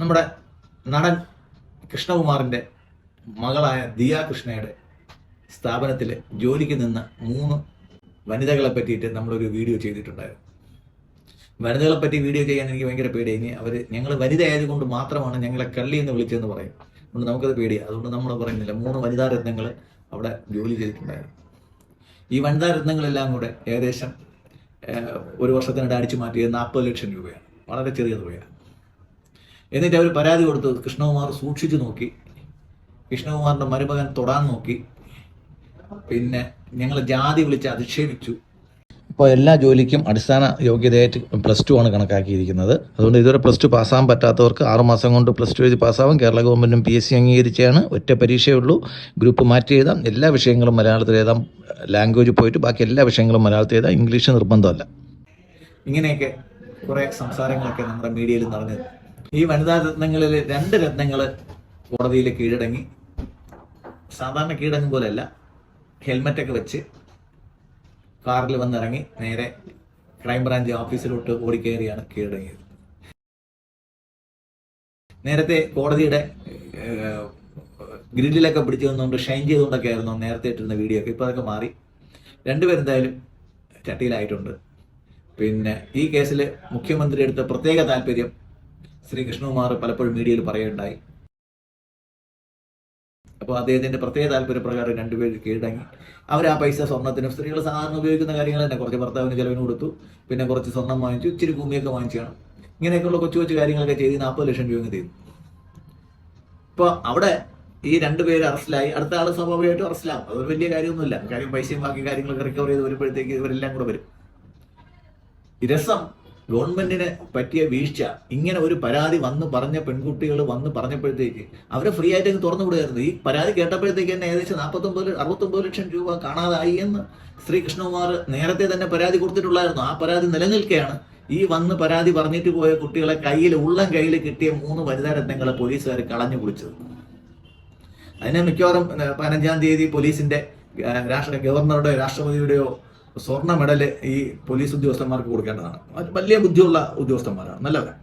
നമ്മുടെ നടൻ കൃഷ്ണകുമാറിൻ്റെ മകളായ ദിയ കൃഷ്ണയുടെ സ്ഥാപനത്തിൽ ജോലിക്ക് നിന്ന 3 വനിതകളെ പറ്റിയിട്ട് നമ്മളൊരു വീഡിയോ ചെയ്തിട്ടുണ്ടായിരുന്നു. വനിതകളെ പറ്റി വീഡിയോ ചെയ്യാൻ എനിക്ക് ഭയങ്കര പേടിയായി. ഞങ്ങൾ വനിത ആയതുകൊണ്ട് മാത്രമാണ് ഞങ്ങളെ കള്ളി എന്ന് വിളിച്ചതെന്ന് പറയും. അതുകൊണ്ട് നമുക്കത് പേടിയാണ്. അതുകൊണ്ട് നമ്മൾ പറയുന്നില്ല. 3 വനിതാ രത്നങ്ങൾ അവിടെ ജോലി ചെയ്തിട്ടുണ്ടായിരുന്നു. ഈ വനിതാ രത്നങ്ങളെല്ലാം കൂടെ ഏകദേശം ഒരു വർഷത്തിനിടെ അടിച്ചു മാറ്റിയത് 40 ലക്ഷം രൂപയാണ്. വളരെ ചെറിയ തുകയാണ്. എന്നിട്ട് അവർ പരാതി കൊടുത്തു. കൃഷ്ണകുമാർ സൂക്ഷിച്ചു നോക്കി. കൃഷ്ണകുമാറിൻ്റെ മരുമകൻ തൊടാൻ നോക്കി. പിന്നെ ഞങ്ങൾ ജാതി വിളിച്ച് അധിക്ഷേപിച്ചു. ഇപ്പോൾ എല്ലാ ജോലിക്കും അടിസ്ഥാന യോഗ്യതയായിട്ട് +2 ആണ് കണക്കാക്കിയിരിക്കുന്നത്. അതുകൊണ്ട് ഇതുവരെ +2 പാസ്സാകാൻ പറ്റാത്തവർക്ക് 6 മാസം കൊണ്ട് +2 എഴുതി പാസ്സാവും. കേരള ഗവൺമെൻറ്റും PSC അംഗീകരിച്ചാണ്. ഒറ്റ പരീക്ഷയേ ഉള്ളൂ. ഗ്രൂപ്പ് മാറ്റി എഴുതാം. എല്ലാ വിഷയങ്ങളും മലയാളത്തിൽ എഴുതാം. ലാംഗ്വേജ് പോയിട്ട് ബാക്കി എല്ലാ വിഷയങ്ങളും മലയാളത്തിൽ എഴുതാം. ഇംഗ്ലീഷ് നിർബന്ധമല്ല. ഇങ്ങനെയൊക്കെ കുറേ സംസാരങ്ങളൊക്കെ നമ്മുടെ മീഡിയയിൽ നടന്നു. ഈ വനിതാ രത്നങ്ങളിൽ 2 രത്നങ്ങൾ കോടതിയിൽ കീഴടങ്ങി. സാധാരണ കീഴടങ്ങും പോലെയല്ല, ഹെൽമറ്റൊക്കെ വെച്ച് കാറിൽ വന്നിറങ്ങി നേരെ ക്രൈംബ്രാഞ്ച് ഓഫീസിലോട്ട് ഓടിക്കയറിയാണ് കീഴടങ്ങിയത്. നേരത്തെ കോടതിയുടെ ഗ്രില്ലിലൊക്കെ പിടിച്ചു നിന്നുകൊണ്ട് ഷൈൻ ചെയ്തുകൊണ്ടൊക്കെ ആയിരുന്നു നേരത്തെ ഇട്ടിരുന്ന വീഡിയോ ഒക്കെ. ഇപ്പോൾ അതൊക്കെ മാറി. 2 പേരെന്തായാലും ചട്ടിയിലായിട്ടുണ്ട്. പിന്നെ ഈ കേസിൽ മുഖ്യമന്ത്രി എടുത്ത പ്രത്യേക താല്പര്യം ശ്രീ കൃഷ്ണകുമാർ പലപ്പോഴും മീഡിയയിൽ പറയുകയുണ്ടായി. അപ്പോൾ അദ്ദേഹത്തിൻ്റെ പ്രത്യേക താല്പര്യപ്രകാരം 2 പേര് കീഴടങ്ങി. അവർ ആ പൈസ സ്വർണ്ണത്തിനും, സ്ത്രീകൾ സാധാരണ ഉപയോഗിക്കുന്ന കാര്യങ്ങൾ തന്നെ, കുറച്ച് ഭർത്താവിന് ചിലവിന് കൊടുത്തു, പിന്നെ കുറച്ച് സ്വർണ്ണം വാങ്ങിച്ചു, ഇച്ചിരി ഭൂമിയൊക്കെ വാങ്ങിച്ചാണ്. ഇങ്ങനെയൊക്കെയുള്ള കൊച്ചു കൊച്ചു കാര്യങ്ങളൊക്കെ ചെയ്ത് 40 ലക്ഷം രൂപ ചെയ്തു. ഇപ്പോൾ അവിടെ ഈ 2 പേര് അറസ്റ്റിലായി. അടുത്ത ആൾ സ്വാഭാവികമായിട്ടും അറസ്റ്റിലാവും. അതൊരു വലിയ കാര്യമൊന്നുമില്ല. കാര്യം പൈസയും ബാക്കി കാര്യങ്ങളൊക്കെ റിക്കവർ ചെയ്ത് വരുമ്പോഴത്തേക്ക് ഇവരെല്ലാം കൂടെ വരും. ഈ രസം ഗവൺമെന്റിന് പറ്റിയ വീഴ്ച. ഇങ്ങനെ ഒരു പരാതി വന്ന് പറഞ്ഞ പെൺകുട്ടികൾ വന്ന് പറഞ്ഞപ്പോഴത്തേക്ക് അവരെ ഫ്രീ ആയിട്ട് തുറന്നു വിടുകയായിരുന്നു. ഈ പരാതി കേട്ടപ്പോഴത്തേക്ക് തന്നെ ഏകദേശം 69 ലക്ഷം രൂപ കാണാതായി എന്ന് ശ്രീ കൃഷ്ണകുമാർ നേരത്തെ തന്നെ പരാതി കൊടുത്തിട്ടുള്ളായിരുന്നു. ആ പരാതി നിലനിൽക്കുകയാണ്. ഈ വന്ന് പരാതി പറഞ്ഞിട്ട് പോയ കുട്ടികളെ ഉള്ളം കയ്യിൽ കിട്ടിയ 3 വനിതാ രത്നങ്ങളെ പോലീസുകാർ കളഞ്ഞു കുടിച്ചത്. അതിന് മിക്കവാറും 15-ാം തീയതി പോലീസിന്റെ ഗവർണറുടെയോ രാഷ്ട്രപതിയുടെയോ സ്വർണ്ണ മെഡല് ഈ പോലീസ് ഉദ്യോഗസ്ഥന്മാർക്ക് കൊടുക്കേണ്ടതാണ്. വലിയ ബുദ്ധിയുള്ള ഉദ്യോഗസ്ഥന്മാരാണ്, നല്ലവരാണ്.